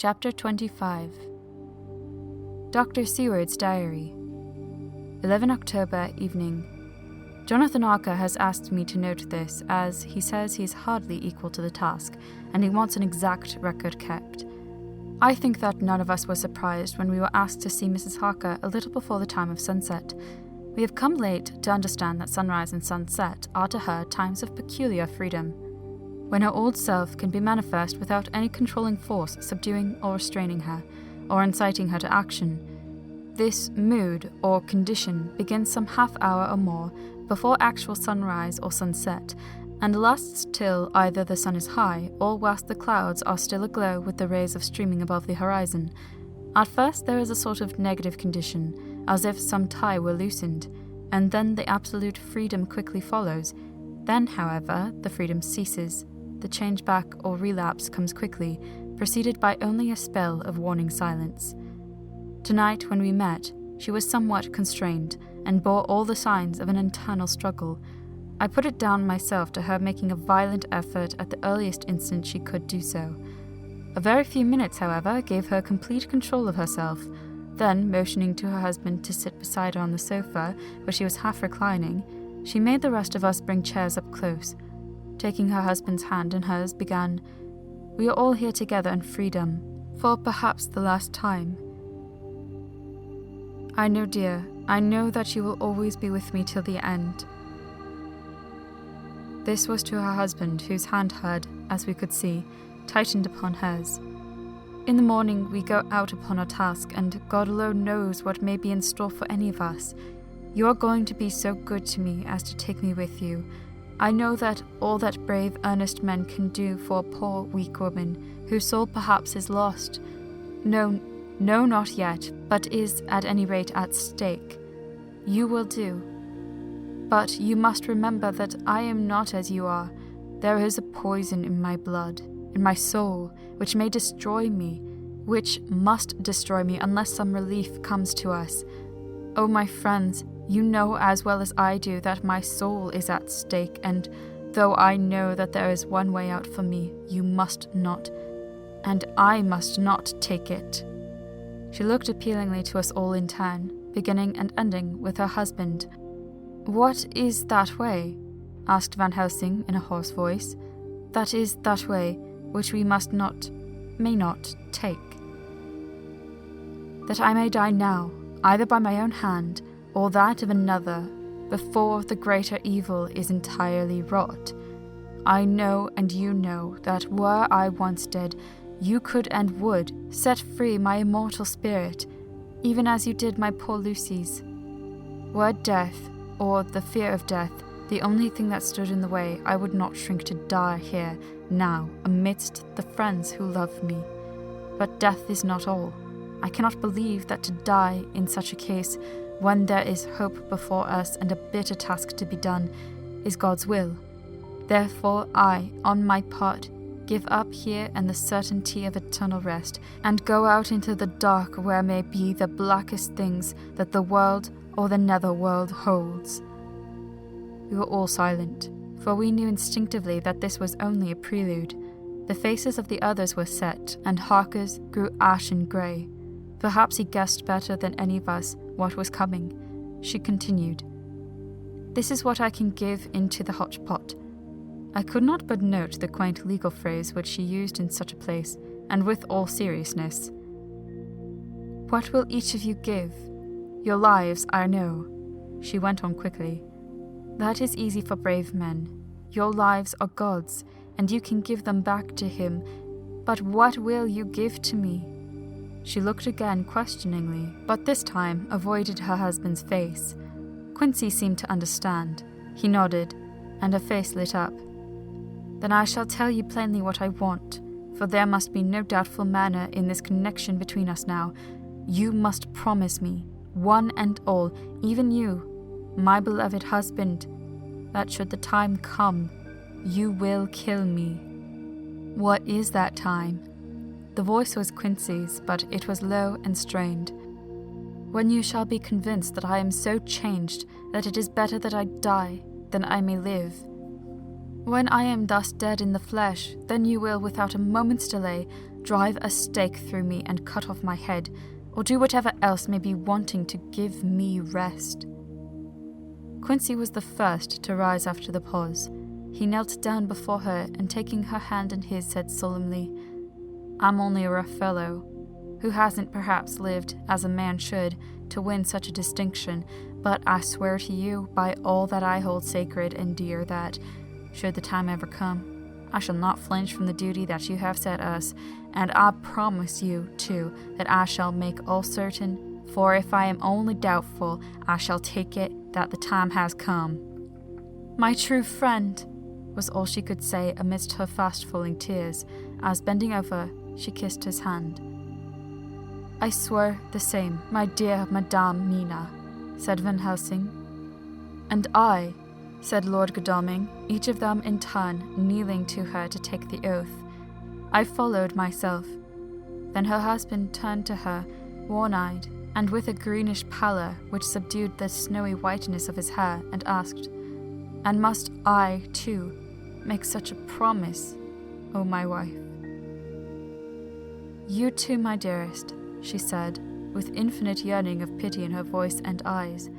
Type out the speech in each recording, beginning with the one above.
Chapter 25. Dr. Seward's Diary. 11 October evening. Jonathan Harker has asked me to note this, as he says he is hardly equal to the task, and he wants an exact record kept. I think that none of us were surprised when we were asked to see Mrs. Harker a little before the time of sunset. We have come late to understand that sunrise and sunset are to her times of peculiar freedom, when her old self can be manifest without any controlling force subduing or restraining her, or inciting her to action. This mood or condition begins some half hour or more before actual sunrise or sunset, and lasts till either the sun is high or whilst the clouds are still aglow with the rays of streaming above the horizon. At first there is a sort of negative condition, as if some tie were loosened, and then the absolute freedom quickly follows. Then, however, the freedom ceases. The change back or relapse comes quickly, preceded by only a spell of warning silence. Tonight, when we met, she was somewhat constrained, and bore all the signs of an internal struggle. I put it down myself to her making a violent effort at the earliest instant she could do so. A very few minutes, however, gave her complete control of herself. Then, motioning to her husband to sit beside her on the sofa, where she was half reclining, she made the rest of us bring chairs up close. Taking her husband's hand in hers, began, "We are all here together in freedom, for perhaps the last time. I know, dear, I know that you will always be with me till the end." This was to her husband, whose hand had, as we could see, tightened upon hers. "In the morning we go out upon our task, and God alone knows what may be in store for any of us. You are going to be so good to me as to take me with you. I know that all that brave, earnest men can do for a poor, weak woman, whose soul perhaps is lost. No, not yet, but is at any rate at stake. You will do. But you must remember that I am not as you are. There is a poison in my blood, in my soul, which may destroy me, which must destroy me unless some relief comes to us. Oh, my friends, you know as well as I do that my soul is at stake, and though I know that there is one way out for me, you must not, and I must not take it." She looked appealingly to us all in turn, beginning and ending with her husband. "What is that way?" asked Van Helsing in a hoarse voice. "That is that way which we may not take. That I may die now, either by my own hand or that of another, before the greater evil is entirely wrought. I know and you know that were I once dead, you could and would set free my immortal spirit, even as you did my poor Lucy's. Were death, or the fear of death, the only thing that stood in the way, I would not shrink to die here, now, amidst the friends who love me. But death is not all. I cannot believe that to die in such a case, when there is hope before us and a bitter task to be done, is God's will. Therefore I, on my part, give up here and the certainty of eternal rest, and go out into the dark where may be the blackest things that the world or the nether-world holds." We were all silent, for we knew instinctively that this was only a prelude. The faces of the others were set, and Harker's grew ashen grey. Perhaps he guessed better than any of us what was coming. She continued, "This is what I can give into the hotch pot." I could not but note the quaint legal phrase which she used in such a place, and with all seriousness. "What will each of you give? Your lives, I know," she went on quickly. "That is easy for brave men. Your lives are God's, and you can give them back to Him. But what will you give to me?" She looked again questioningly, but this time avoided her husband's face. Quincy seemed to understand. He nodded, and her face lit up. "Then I shall tell you plainly what I want, for there must be no doubtful manner in this connection between us now. You must promise me, one and all, even you, my beloved husband, that should the time come, you will kill me." "What is that time?" The voice was Quincy's, but it was low and strained. "When you shall be convinced that I am so changed that it is better that I die than I may live. When I am thus dead in the flesh, then you will, without a moment's delay, drive a stake through me and cut off my head, or do whatever else may be wanting to give me rest." Quincy was the first to rise after the pause. He knelt down before her and taking her hand in his said solemnly, "I'm only a rough fellow, who hasn't perhaps lived as a man should to win such a distinction, but I swear to you by all that I hold sacred and dear that, should the time ever come, I shall not flinch from the duty that you have set us, and I promise you, too, that I shall make all certain, for if I am only doubtful, I shall take it that the time has come." "My true friend," was all she could say amidst her fast-falling tears, as bending over, she kissed his hand. "I swear the same, my dear Madame Mina," said Van Helsing. "And I," said Lord Godalming, each of them in turn kneeling to her to take the oath. "I followed myself." Then her husband turned to her, worn-eyed, and with a greenish pallor which subdued the snowy whiteness of his hair, and asked, "And must I, too, make such a promise, O my wife?" "You too, my dearest," she said, with infinite yearning of pity in her voice and eyes.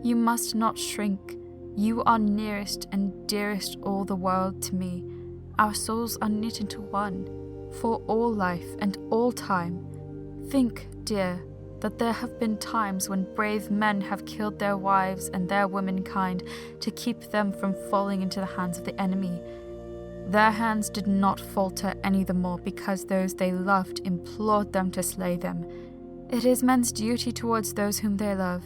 "You must not shrink. You are nearest and dearest all the world to me. Our souls are knit into one, for all life and all time. Think, dear, that there have been times when brave men have killed their wives and their womankind to keep them from falling into the hands of the enemy. Their hands did not falter any the more because those they loved implored them to slay them. It is men's duty towards those whom they love,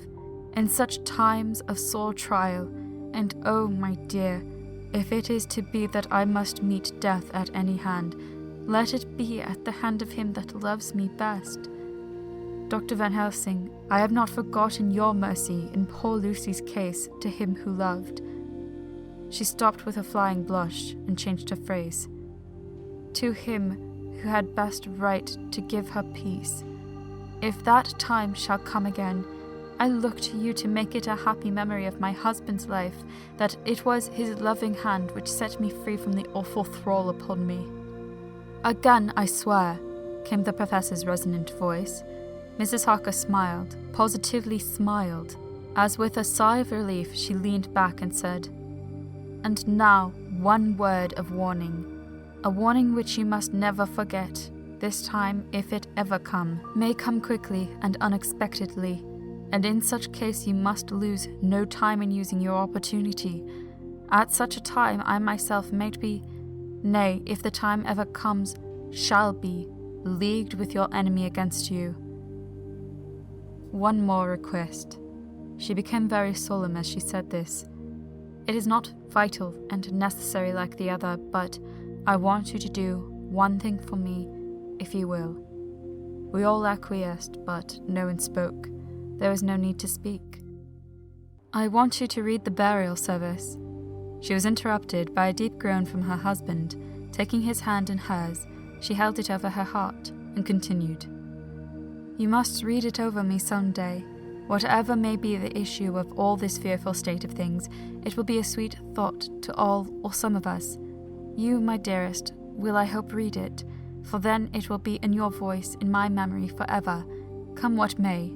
in such times of sore trial, and oh, my dear, if it is to be that I must meet death at any hand, let it be at the hand of him that loves me best. Dr. Van Helsing, I have not forgotten your mercy in poor Lucy's case to him who loved." She stopped with a flying blush and changed her phrase. "To him who had best right to give her peace. If that time shall come again, I look to you to make it a happy memory of my husband's life, that it was his loving hand which set me free from the awful thrall upon me." "Again, I swear," came the professor's resonant voice. Mrs. Harker smiled, positively smiled, as with a sigh of relief she leaned back and said, "And now, one word of warning, a warning which you must never forget. This time, if it ever come, may come quickly and unexpectedly, and in such case you must lose no time in using your opportunity. At such a time I myself may be, nay, if the time ever comes, shall be, leagued with your enemy against you. One more request." She became very solemn as she said this. "It is not vital and necessary like the other, but I want you to do one thing for me, if you will." We all acquiesced, but no one spoke. There was no need to speak. "I want you to read the burial service." She was interrupted by a deep groan from her husband. Taking his hand in hers, she held it over her heart and continued, "You must read it over me some day. Whatever may be the issue of all this fearful state of things, it will be a sweet thought to all or some of us. You, my dearest, will I hope read it, for then it will be in your voice, in my memory forever, come what may."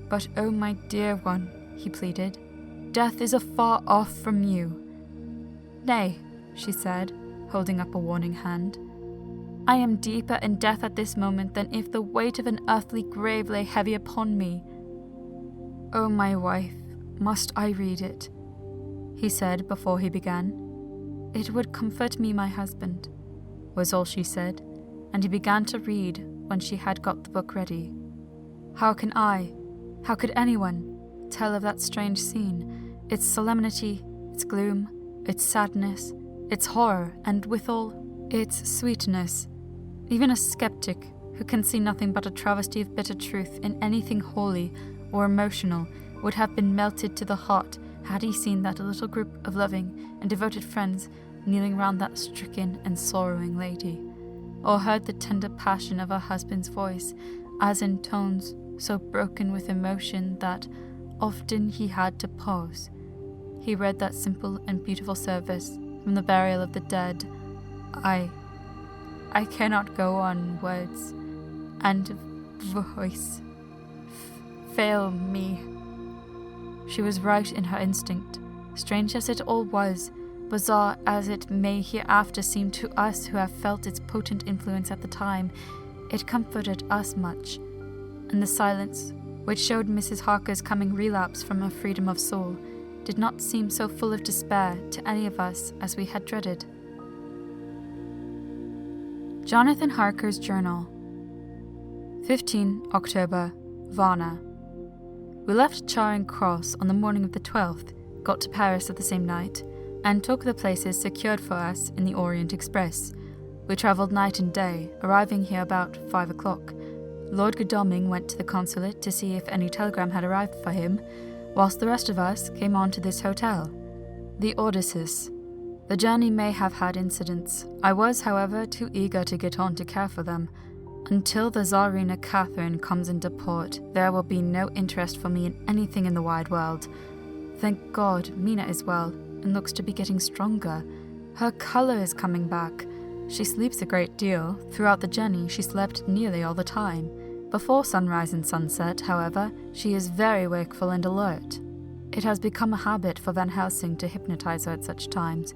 "But oh, my dear one," he pleaded, "death is afar off from you." "Nay," she said, holding up a warning hand. "I am deeper in death at this moment than if the weight of an earthly grave lay heavy upon me." "Oh, my wife, must I read it?" he said before he began. "It would comfort me, my husband," was all she said, and he began to read when she had got the book ready. How could anyone, tell of that strange scene, its solemnity, its gloom, its sadness, its horror, and withal its sweetness? Even a skeptic, who can see nothing but a travesty of bitter truth in anything holy or emotional, would have been melted to the heart had he seen that little group of loving and devoted friends kneeling round that stricken and sorrowing lady, or heard the tender passion of her husband's voice, as in tones so broken with emotion that often he had to pause. He read that simple and beautiful service from the burial of the dead. I cannot go on, words and voice fail me. She was right in her instinct. Strange as it all was, bizarre as it may hereafter seem to us who have felt its potent influence at the time, it comforted us much. And the silence, which showed Mrs. Harker's coming relapse from her freedom of soul, did not seem so full of despair to any of us as we had dreaded. Jonathan Harker's Journal. 15 October, Varna. We left Charing Cross on the morning of the 12th, got to Paris at the same night, and took the places secured for us in the Orient Express. We travelled night and day, arriving here about 5 o'clock. Lord Godalming went to the consulate to see if any telegram had arrived for him, whilst the rest of us came on to this hotel, the Odysseus. The journey may have had incidents. I was, however, too eager to get on to care for them. Until the Tsarina Catherine comes into port, there will be no interest for me in anything in the wide world. Thank God, Mina is well, and looks to be getting stronger. Her colour is coming back. She sleeps a great deal. Throughout the journey, she slept nearly all the time. Before sunrise and sunset, however, she is very wakeful and alert. It has become a habit for Van Helsing to hypnotize her at such times.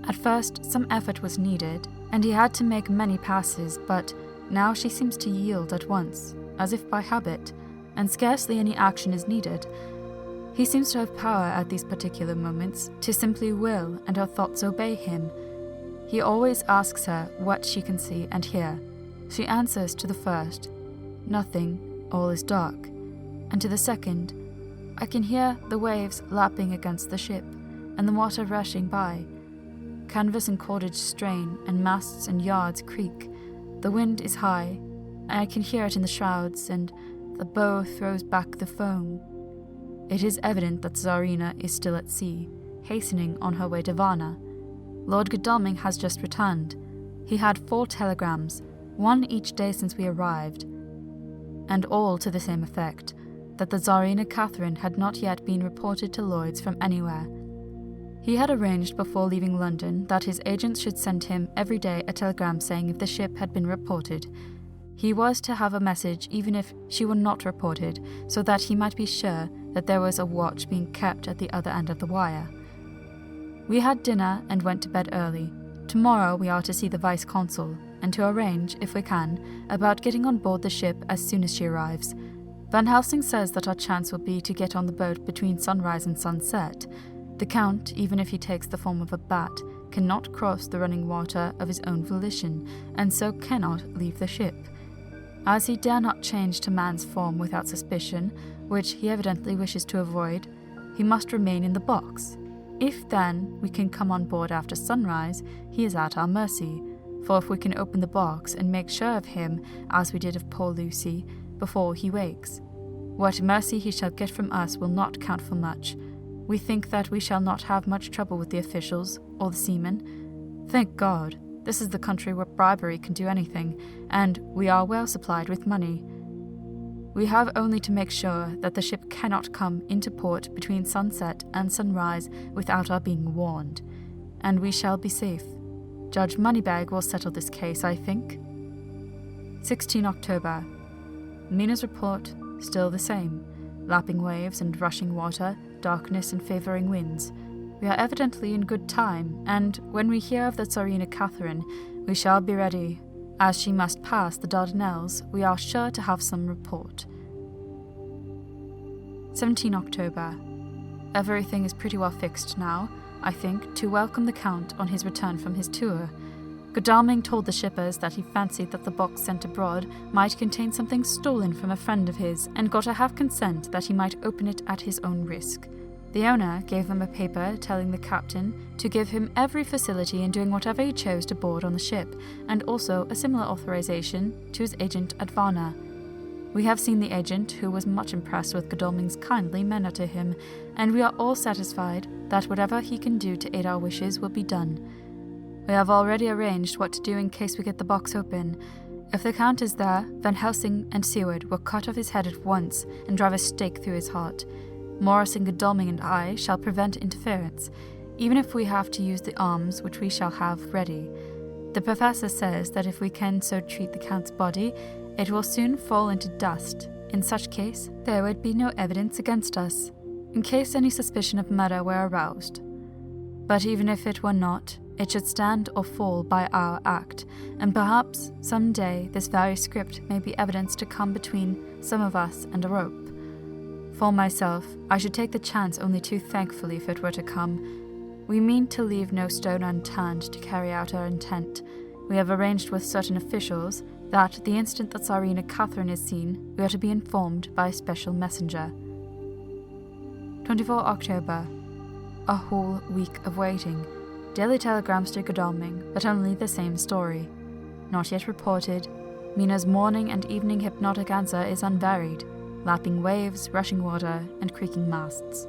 At first, some effort was needed, and he had to make many passes, but now she seems to yield at once, as if by habit, and scarcely any action is needed. He seems to have power at these particular moments to simply will, and her thoughts obey him. He always asks her what she can see and hear. She answers to the first, "Nothing, all is dark," and to the second, "I can hear the waves lapping against the ship, and the water rushing by. Canvas and cordage strain, and masts and yards creak. The wind is high, and I can hear it in the shrouds, and the bow throws back the foam." It is evident that Tsarina is still at sea, hastening on her way to Varna. Lord Godalming has just returned. He had 4 telegrams, 1 each day since we arrived, and all to the same effect, that the Tsarina Catherine had not yet been reported to Lloyd's from anywhere. He had arranged before leaving London that his agents should send him every day a telegram saying if the ship had been reported. He was to have a message even if she were not reported, so that he might be sure that there was a watch being kept at the other end of the wire. We had dinner and went to bed early. Tomorrow we are to see the Vice-Consul, and to arrange, if we can, about getting on board the ship as soon as she arrives. Van Helsing says that our chance will be to get on the boat between sunrise and sunset. The Count, even if he takes the form of a bat, cannot cross the running water of his own volition, and so cannot leave the ship. As he dare not change to man's form without suspicion, which he evidently wishes to avoid, he must remain in the box. If, then, we can come on board after sunrise, he is at our mercy, for if we can open the box and make sure of him, as we did of poor Lucy, before he wakes, what mercy he shall get from us will not count for much. We think that we shall not have much trouble with the officials, or the seamen. Thank God, this is the country where bribery can do anything, and we are well supplied with money. We have only to make sure that the ship cannot come into port between sunset and sunrise without our being warned, and we shall be safe. Judge Moneybag will settle this case, I think. 16 October. Mina's report, still the same. Lapping waves and rushing water, darkness and favouring winds. We are evidently in good time, and when we hear of the Tsarina Catherine, we shall be ready. As she must pass the Dardanelles, we are sure to have some report. 17 October. Everything is pretty well fixed now, I think, to welcome the Count on his return from his tour. Godalming told the shippers that he fancied that the box sent abroad might contain something stolen from a friend of his, and got a half consent that he might open it at his own risk. The owner gave him a paper telling the captain to give him every facility in doing whatever he chose to board on the ship, and also a similar authorization to his agent at Varna. We have seen the agent, who was much impressed with Godalming's kindly manner to him, and we are all satisfied that whatever he can do to aid our wishes will be done. We have already arranged what to do in case we get the box open. If the Count is there, Van Helsing and Seward will cut off his head at once and drive a stake through his heart. Morris and Godalming and I shall prevent interference, even if we have to use the arms which we shall have ready. The professor says that if we can so treat the Count's body, it will soon fall into dust. In such case, there would be no evidence against us, in case any suspicion of murder were aroused. But even if it were not, it should stand or fall by our act, and perhaps some day this very script may be evidence to come between some of us and a rope. For myself, I should take the chance only too thankfully if it were to come. We mean to leave no stone unturned to carry out our intent. We have arranged with certain officials that the instant that Tsarina Catherine is seen, we are to be informed by a special messenger. 24 October. A whole week of waiting. Daily telegrams to Godalming, but only the same story. Not yet reported. Mina's morning and evening hypnotic answer is unvaried. Lapping waves, rushing water, and creaking masts.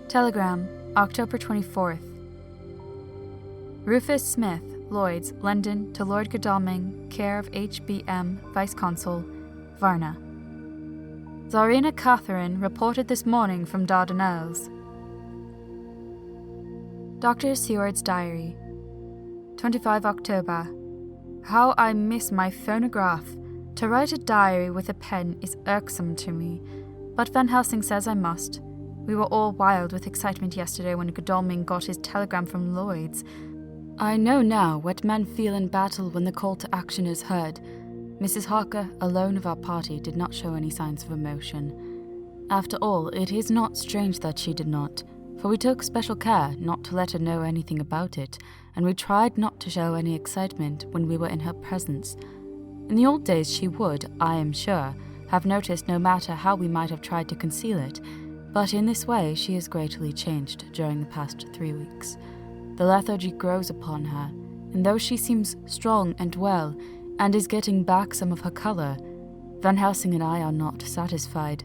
Telegram, October 24th. Rufus Smith, Lloyds, London, to Lord Godalming, care of H.B.M., Vice-Consul, Varna. Tsarina Catherine reported this morning from Dardanelles. Dr. Seward's Diary, 25 October. How I miss my phonograph. To write a diary with a pen is irksome to me, but Van Helsing says I must. We were all wild with excitement yesterday when Godalming got his telegram from Lloyd's. I know now what men feel in battle when the call to action is heard. Mrs. Harker, alone of our party, did not show any signs of emotion. After all, it is not strange that she did not, for we took special care not to let her know anything about it, and we tried not to show any excitement when we were in her presence. In the old days she would, I am sure, have noticed no matter how we might have tried to conceal it, but in this way she has greatly changed during the past 3 weeks. The lethargy grows upon her, and though she seems strong and well, and is getting back some of her colour, Van Helsing and I are not satisfied.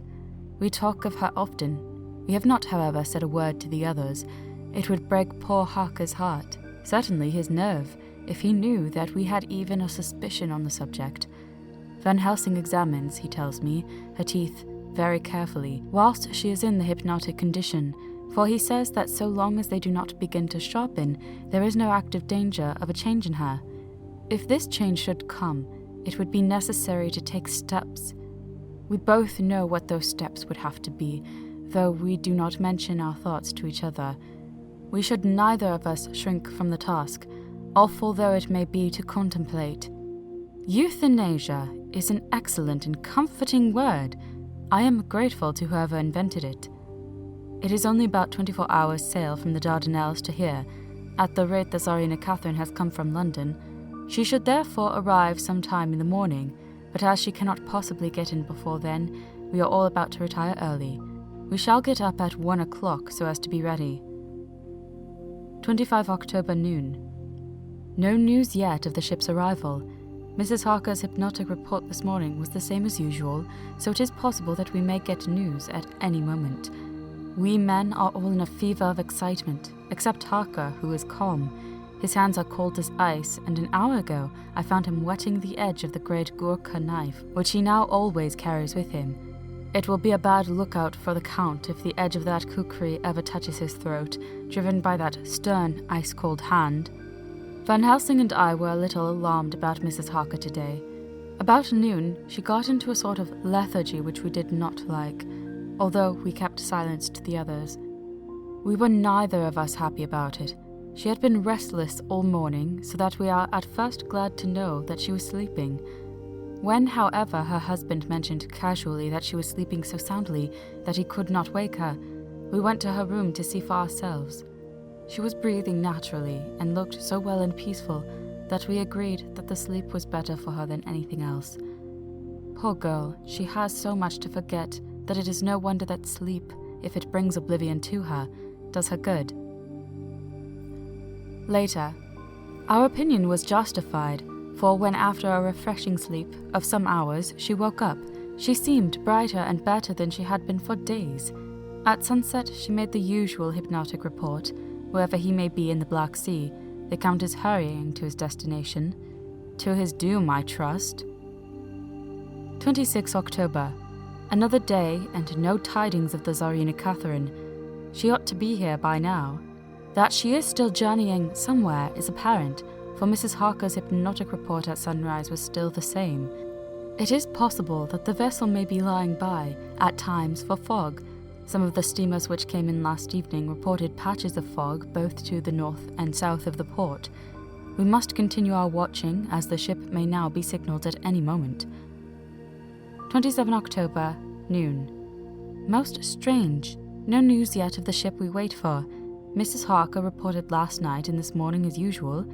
We talk of her often. We have not, however, said a word to the others. It would break poor Harker's heart, certainly his nerve, if he knew that we had even a suspicion on the subject. Van Helsing examines, he tells me, her teeth very carefully, whilst she is in the hypnotic condition, for he says that so long as they do not begin to sharpen, there is no active danger of a change in her. If this change should come, it would be necessary to take steps. We both know what those steps would have to be, though we do not mention our thoughts to each other. We should neither of us shrink from the task, awful though it may be to contemplate. Euthanasia is an excellent and comforting word. I am grateful to whoever invented it. It is only about 24 hours' sail from the Dardanelles to here. At the rate the Tsarina Catherine has come from London, she should therefore arrive some time in the morning, but as she cannot possibly get in before then, we are all about to retire early. We shall get up at 1 o'clock so as to be ready. 25 October noon. No news yet of the ship's arrival. Mrs. Harker's hypnotic report this morning was the same as usual, so it is possible that we may get news at any moment. We men are all in a fever of excitement, except Harker, who is calm. His hands are cold as ice, and an hour ago I found him whetting the edge of the great Gurkha knife, which he now always carries with him. It will be a bad lookout for the Count if the edge of that kukri ever touches his throat, driven by that stern, ice-cold hand. Van Helsing and I were a little alarmed about Mrs. Harker today. About noon, she got into a sort of lethargy which we did not like, although we kept silence to the others. We were neither of us happy about it. She had been restless all morning, so that we are at first glad to know that she was sleeping. When, however, her husband mentioned casually that she was sleeping so soundly that he could not wake her, we went to her room to see for ourselves. She was breathing naturally and looked so well and peaceful that we agreed that the sleep was better for her than anything else. Poor girl, she has so much to forget that it is no wonder that sleep, if it brings oblivion to her, does her good. Later, our opinion was justified, for when after a refreshing sleep of some hours she woke up, she seemed brighter and better than she had been for days. At sunset she made the usual hypnotic report. Wherever he may be in the Black Sea, the Count is hurrying to his destination. To his doom, I trust. 26 October. Another day and no tidings of the Tsarina Catherine. She ought to be here by now. That she is still journeying somewhere is apparent, for Mrs. Harker's hypnotic report at sunrise was still the same. It is possible that the vessel may be lying by, at times, for fog. Some of the steamers which came in last evening reported patches of fog both to the north and south of the port. We must continue our watching, as the ship may now be signalled at any moment. 27 October, noon. Most strange. No news yet of the ship we wait for. Mrs. Harker reported last night and this morning as usual,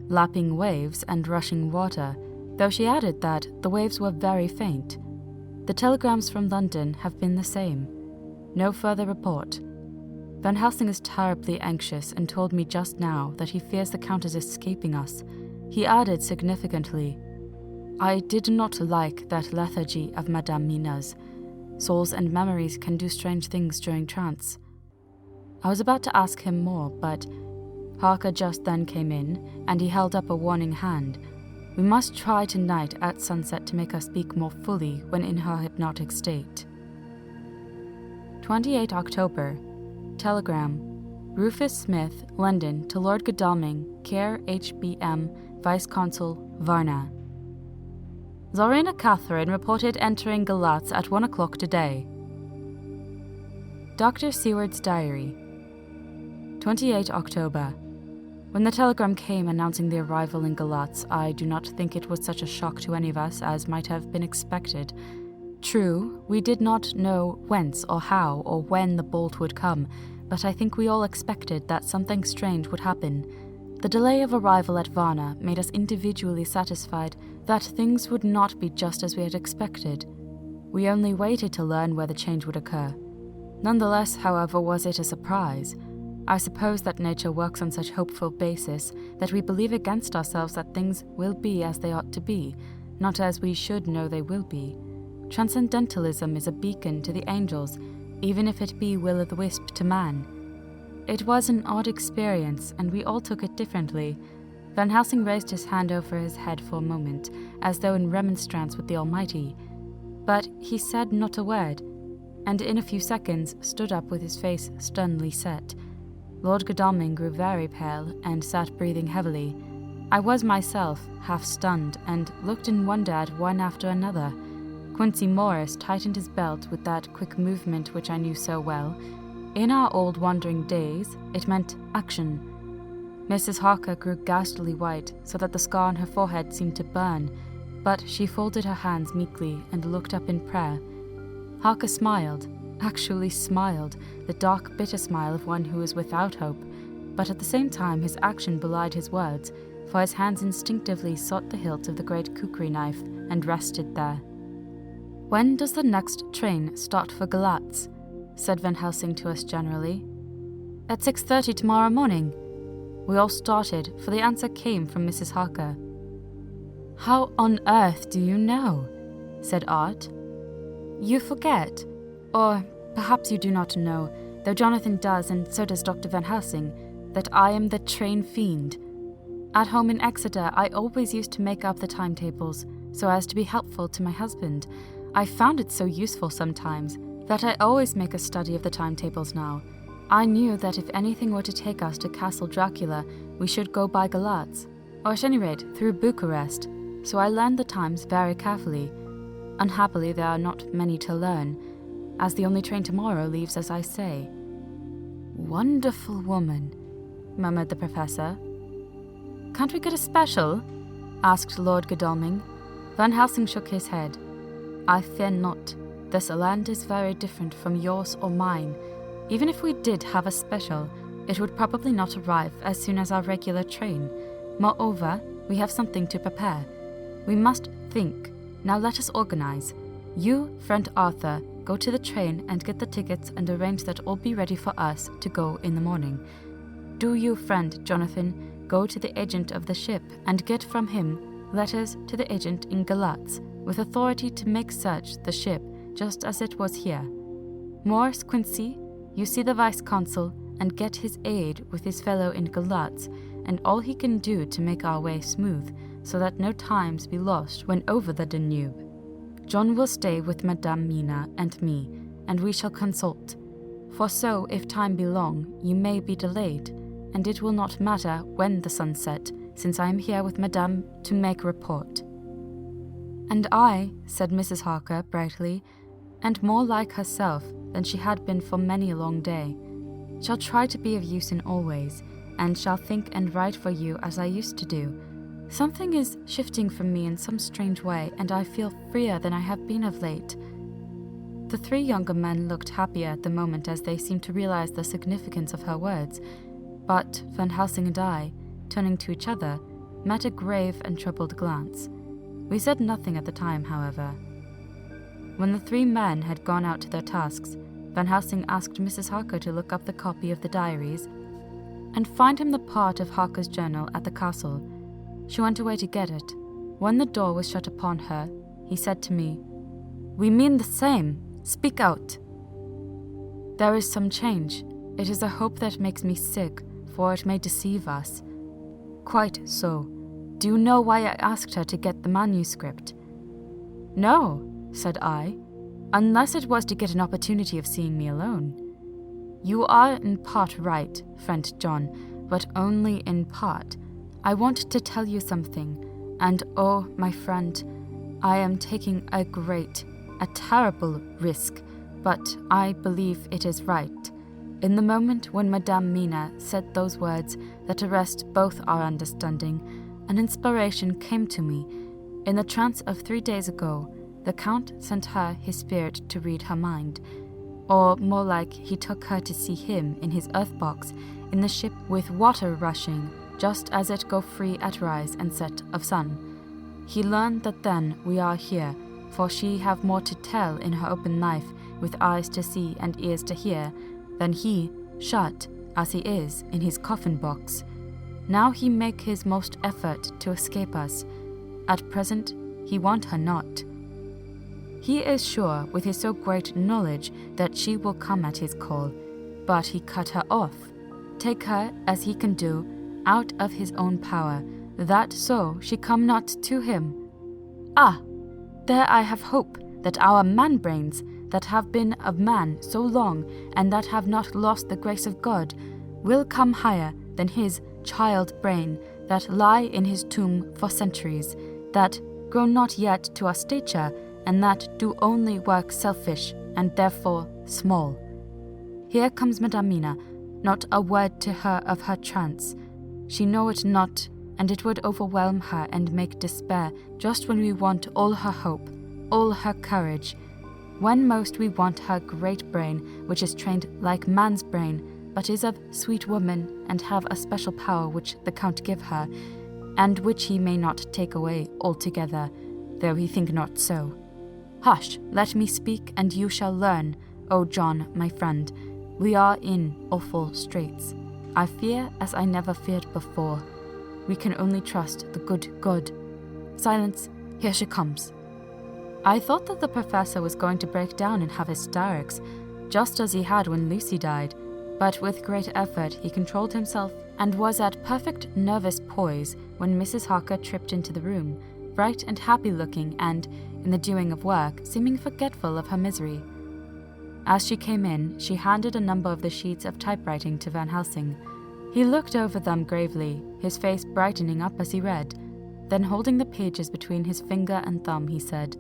lapping waves and rushing water, though she added that the waves were very faint. The telegrams from London have been the same. No further report. Van Helsing is terribly anxious and told me just now that he fears the Count is escaping us. He added significantly, "I did not like that lethargy of Madame Mina's. Souls and memories can do strange things during trance." I was about to ask him more, but Harker just then came in, and he held up a warning hand. We must try tonight at sunset to make her speak more fully when in her hypnotic state. 28 October. Telegram. Rufus Smith, London, to Lord Godalming, Care HBM, Vice-Consul, Varna. Tsarina Catherine reported entering Galatz at 1 o'clock today. Dr. Seward's diary. 28 October. When the telegram came announcing the arrival in Galatz, I do not think it was such a shock to any of us as might have been expected. True, we did not know whence or how or when the bolt would come, but I think we all expected that something strange would happen. The delay of arrival at Varna made us individually satisfied that things would not be just as we had expected. We only waited to learn where the change would occur. Nonetheless, however, was it a surprise. I suppose that nature works on such hopeful basis that we believe against ourselves that things will be as they ought to be, not as we should know they will be. Transcendentalism is a beacon to the angels, even if it be will-o'-the-wisp to man. It was an odd experience, and we all took it differently. Van Helsing raised his hand over his head for a moment, as though in remonstrance with the Almighty. But he said not a word, and in a few seconds stood up with his face sternly set. Lord Godalming grew very pale and sat breathing heavily. I was myself half stunned and looked in wonder at one after another. Quincy Morris tightened his belt with that quick movement which I knew so well. In our old wandering days, it meant action. Mrs. Harker grew ghastly white, so that the scar on her forehead seemed to burn, but she folded her hands meekly and looked up in prayer. Harker smiled, actually smiled, the dark, bitter smile of one who is without hope, but at the same time his action belied his words, for his hands instinctively sought the hilt of the great kukri knife and rested there. "When does the next train start for Galatz?" said Van Helsing to us generally. "At 6:30 tomorrow morning." We all started, for the answer came from Mrs. Harker. "How on earth do you know?" said Art. "You forget. Or perhaps you do not know, though Jonathan does and so does Dr. Van Helsing, that I am the train fiend. At home in Exeter I always used to make up the timetables, so as to be helpful to my husband. I found it so useful sometimes that I always make a study of the timetables now. I knew that if anything were to take us to Castle Dracula, we should go by Galatz, or at any rate through Bucharest, so I learned the times very carefully. Unhappily there are not many to learn, as the only train tomorrow leaves as I say." "Wonderful woman," murmured the professor. "Can't we get a special?" asked Lord Godalming. Van Helsing shook his head. "I fear not. This land is very different from yours or mine. Even if we did have a special, it would probably not arrive as soon as our regular train. Moreover, we have something to prepare. We must think. Now let us organize. You, friend Arthur, go to the train and get the tickets and arrange that all be ready for us to go in the morning. Do you, friend Jonathan, go to the agent of the ship and get from him letters to the agent in Galatz, with authority to make search the ship just as it was here. Morris Quincy, you see the vice-consul and get his aid with his fellow in Galatz and all he can do to make our way smooth, so that no times be lost when over the Danube. John will stay with Madame Mina and me, and we shall consult. For so, if time be long, you may be delayed. and it will not matter when the sun set, since I am here with Madame to make a report." "And I," said Mrs. Harker brightly, and more like herself than she had been for many a long day, "shall try to be of use in all ways, and shall think and write for you as I used to do. Something is shifting from me in some strange way, and I feel freer than I have been of late." The three younger men looked happier at the moment as they seemed to realize the significance of her words, but Van Helsing and I, turning to each other, met a grave and troubled glance. We said nothing at the time, however. When the three men had gone out to their tasks, Van Helsing asked Mrs. Harker to look up the copy of the diaries and find him the part of Harker's journal at the castle. She went away to get it. When the door was shut upon her, he said to me, "We mean the same. Speak out." "There is some change. It is a hope that makes me sick, for it may deceive us." "Quite so. Do you know why I asked her to get the manuscript?" "No," said I, "unless it was to get an opportunity of seeing me alone." "You are in part right, friend John, but only in part. I want to tell you something, and oh, my friend, I am taking a terrible risk, but I believe it is right. In the moment when Madame Mina said those words that arrest both our understanding, an inspiration came to me. In the trance of 3 days ago, the Count sent her his spirit to read her mind, or more like he took her to see him in his earth box in the ship with water rushing, just as it go free at rise and set of sun. He learned that then we are here, for she have more to tell in her open life, with eyes to see and ears to hear, than he, shut, as he is, in his coffin box. Now he make his most effort to escape us. At present, he want her not. He is sure, with his so great knowledge, that she will come at his call, but he cut her off. Take her, as he can do, out of his own power, that so she come not to him. Ah! There I have hope that our man-brains, that have been of man so long, and that have not lost the grace of God, will come higher than his child-brain, that lie in his tomb for centuries, that grow not yet to our stature, and that do only work selfish, and therefore small. Here comes Madame Mina, not a word to her of her trance. She know it not, and it would overwhelm her and make despair just when we want all her hope, all her courage. When most we want her great brain, which is trained like man's brain, but is of sweet woman, and have a special power which the Count give her, and which he may not take away altogether, though he think not so. Hush, let me speak, and you shall learn, O John, my friend. We are in awful straits. I fear as I never feared before. We can only trust the good God. Silence, here she comes. I thought that the professor was going to break down and have hysterics, just as he had when Lucy died, but with great effort he controlled himself and was at perfect nervous poise when Mrs. Harker tripped into the room, bright and happy-looking and, in the doing of work, seeming forgetful of her misery. As she came in, she handed a number of the sheets of typewriting to Van Helsing. He looked over them gravely, his face brightening up as he read. Then, holding the pages between his finger and thumb, he said,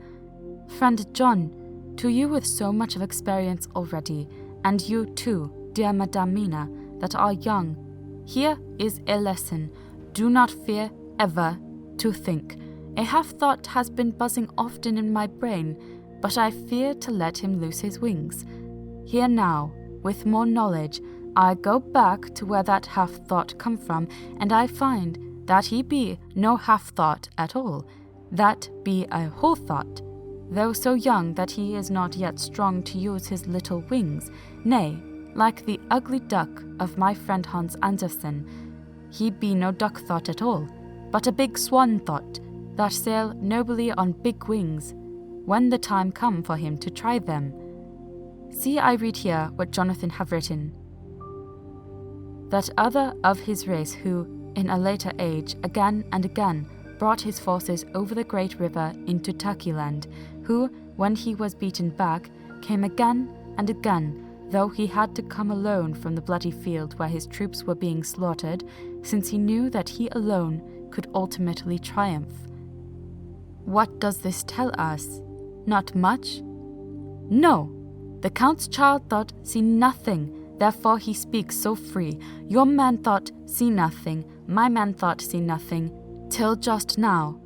"Friend John, to you with so much of experience already, and you too, dear Madame Mina, that are young, here is a lesson. Do not fear ever to think. A half-thought has been buzzing often in my brain, but I fear to let him loose his wings. Here now, with more knowledge, I go back to where that half-thought come from, and I find that he be no half-thought at all, that be a whole thought, though so young that he is not yet strong to use his little wings, nay, like the ugly duck of my friend Hans Andersen, he be no duck-thought at all, but a big swan-thought, that sail nobly on big wings, when the time come for him to try them. See, I read here what Jonathan have written. That other of his race who, in a later age, again and again brought his forces over the great river into Turkey land, who, when he was beaten back, came again and again, though he had to come alone from the bloody field where his troops were being slaughtered, since he knew that he alone could ultimately triumph. What does this tell us? Not much? No! The Count's child thought, see nothing, therefore he speaks so free. Your man thought, see nothing, my man thought, see nothing, till just now.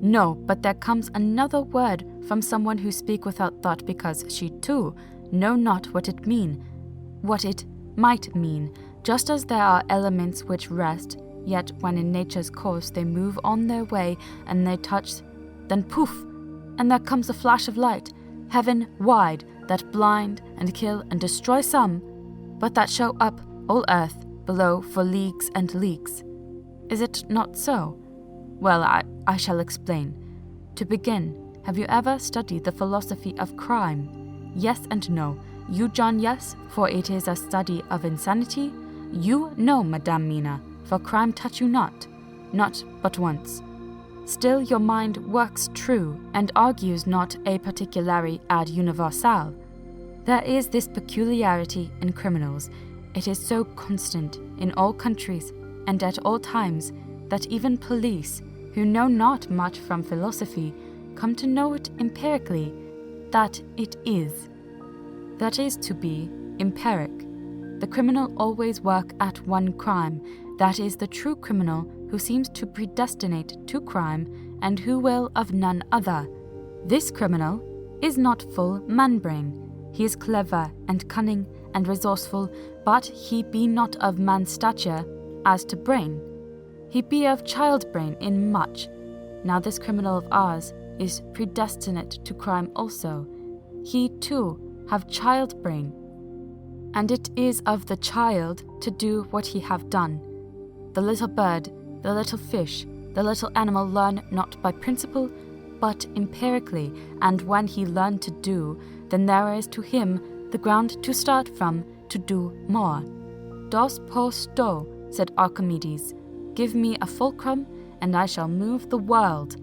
No, but there comes another word from someone who speak without thought, because she too know not what it might mean, just as there are elements which rest, yet when in nature's course they move on their way and they touch, then poof, and there comes a flash of light, heaven wide, that blind and kill and destroy some, but that show up all earth below for leagues and leagues. Is it not so? Well, I shall explain. To begin, have you ever studied the philosophy of crime? Yes and no. You, John, yes, for it is a study of insanity. You, no, Madame Mina, for crime touch you not but once. Still your mind works true, and argues not a particulari ad universal. There is this peculiarity in criminals. It is so constant in all countries and at all times that even police, who know not much from philosophy, come to know it empirically, that it is. That is to be empiric. The criminal always work at one crime, that is the true criminal who seems to predestinate to crime and who will of none other. This criminal is not full man-brain. He is clever and cunning and resourceful, but he be not of man's stature as to brain. He be of child brain in much. Now this criminal of ours is predestinate to crime also. He too have child brain, and it is of the child to do what he have done. The little bird, the little fish, the little animal learn not by principle, but empirically, and when he learn to do, then there is to him the ground to start from to do more. Dos pos do, said Archimedes, give me a fulcrum, and I shall move the world.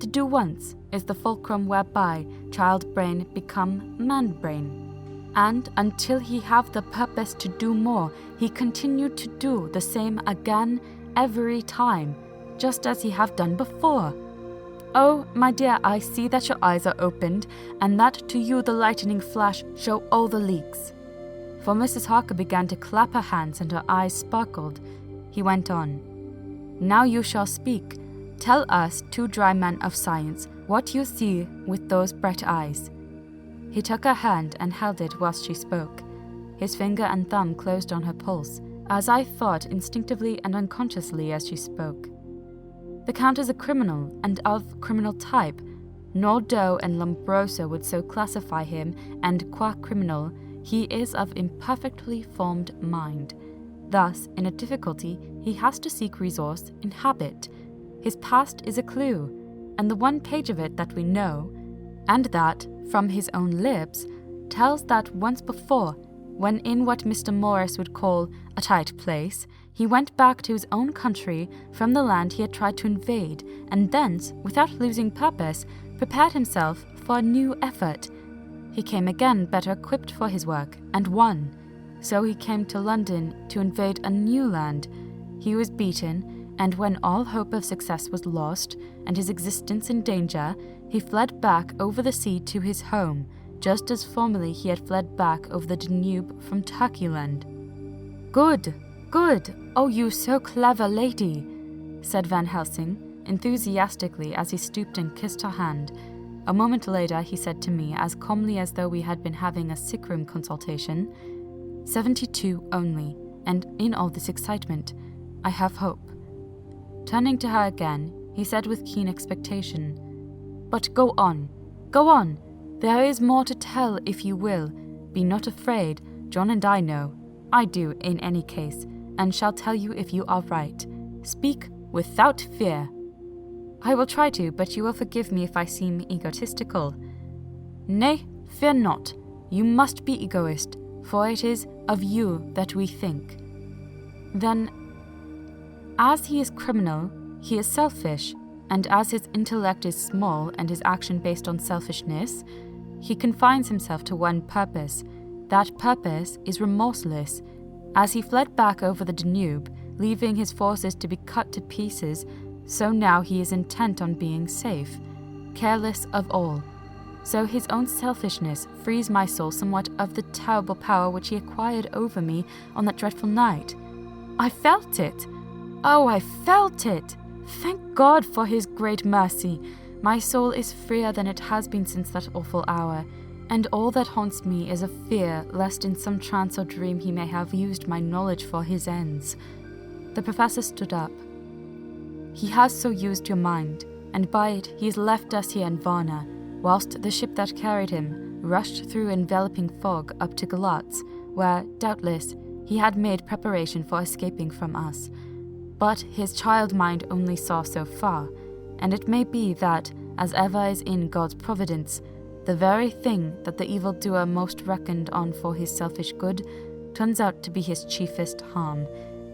To do once is the fulcrum whereby child brain become man brain. And until he have the purpose to do more, he continue to do the same again every time, just as he have done before. Oh, my dear, I see that your eyes are opened, and that to you the lightning flash show all the leaks. For Mrs. Harker began to clap her hands and her eyes sparkled. He went on. Now you shall speak. Tell us, two dry men of science, what you see with those bright eyes. He took her hand and held it whilst she spoke. His finger and thumb closed on her pulse, as I thought instinctively and unconsciously as she spoke. The Count is a criminal, and of criminal type. Nordau and Lombroso would so classify him, and qua criminal, he is of imperfectly formed mind. Thus, in a difficulty, he has to seek resource in habit. His past is a clue, and the one page of it that we know, and that, from his own lips, tells that once before, when in what Mr. Morris would call a tight place, he went back to his own country from the land he had tried to invade, and thence, without losing purpose, prepared himself for a new effort. He came again better equipped for his work, and won. So he came to London to invade a new land. He was beaten, and when all hope of success was lost, and his existence in danger, he fled back over the sea to his home, just as formerly he had fled back over the Danube from Turkeyland. Good, good, oh you so clever lady, said Van Helsing, enthusiastically as he stooped and kissed her hand. A moment later he said to me, as calmly as though we had been having a sick-room consultation, 72 only, and in all this excitement, I have hope. Turning to her again, he said with keen expectation, But go on, there is more to tell if you will. Be not afraid, John and I know. I do in any case, and shall tell you if you are right. Speak without fear. I will try to, but you will forgive me if I seem egotistical. Nay, fear not. You must be egoist, for it is of you that we think. Then, as he is criminal, he is selfish, and as his intellect is small and his action based on selfishness, he confines himself to one purpose. That purpose is remorseless. As he fled back over the Danube, leaving his forces to be cut to pieces, so now he is intent on being safe, careless of all. So his own selfishness frees my soul somewhat of the terrible power which he acquired over me on that dreadful night. I felt it! Oh, I felt it! Thank God for his great mercy. My soul is freer than it has been since that awful hour, and all that haunts me is a fear lest in some trance or dream he may have used my knowledge for his ends. The professor stood up. He has so used your mind, and by it he has left us here in Varna, whilst the ship that carried him rushed through enveloping fog up to Galatz, where, doubtless, he had made preparation for escaping from us. But his child mind only saw so far, and it may be that, as ever is in God's providence, the very thing that the evildoer most reckoned on for his selfish good turns out to be his chiefest harm.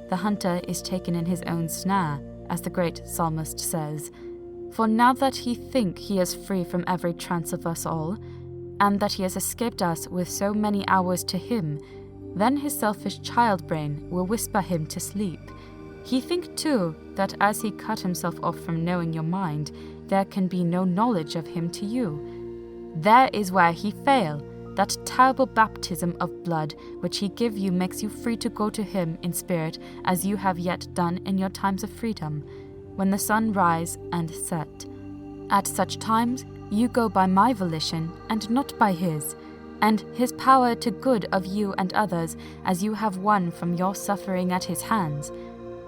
The hunter is taken in his own snare, as the great psalmist says. For now that he think he is free from every trance of us all, and that he has escaped us with so many hours to him, then his selfish child brain will whisper him to sleep. He think too that as he cut himself off from knowing your mind, there can be no knowledge of him to you. There is where he fail. That terrible baptism of blood which he give you makes you free to go to him in spirit as you have yet done in your times of freedom, when the sun rise and set. At such times you go by my volition and not by his, and his power to good of you and others as you have won from your suffering at his hands.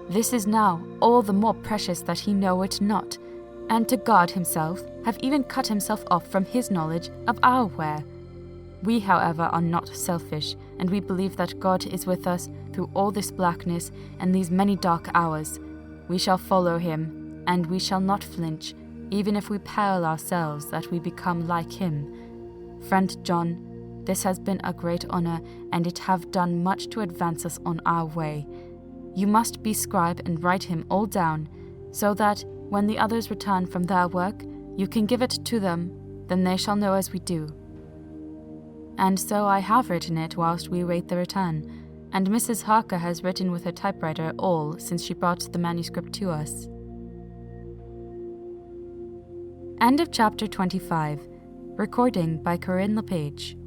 This is now all the more precious that he know it not, and to God himself have even cut himself off from his knowledge of our where. We, however, are not selfish, and we believe that God is with us through all this blackness and these many dark hours. We shall follow him, and we shall not flinch, even if we peril ourselves that we become like him. Friend John, this has been a great honor, and it have done much to advance us on our way. You must be scribe and write him all down, so that, when the others return from their work, you can give it to them, then they shall know as we do. And so I have written it whilst we wait the return, and Mrs. Harker has written with her typewriter all since she brought the manuscript to us. End of chapter 25. Recording by Corinne LePage.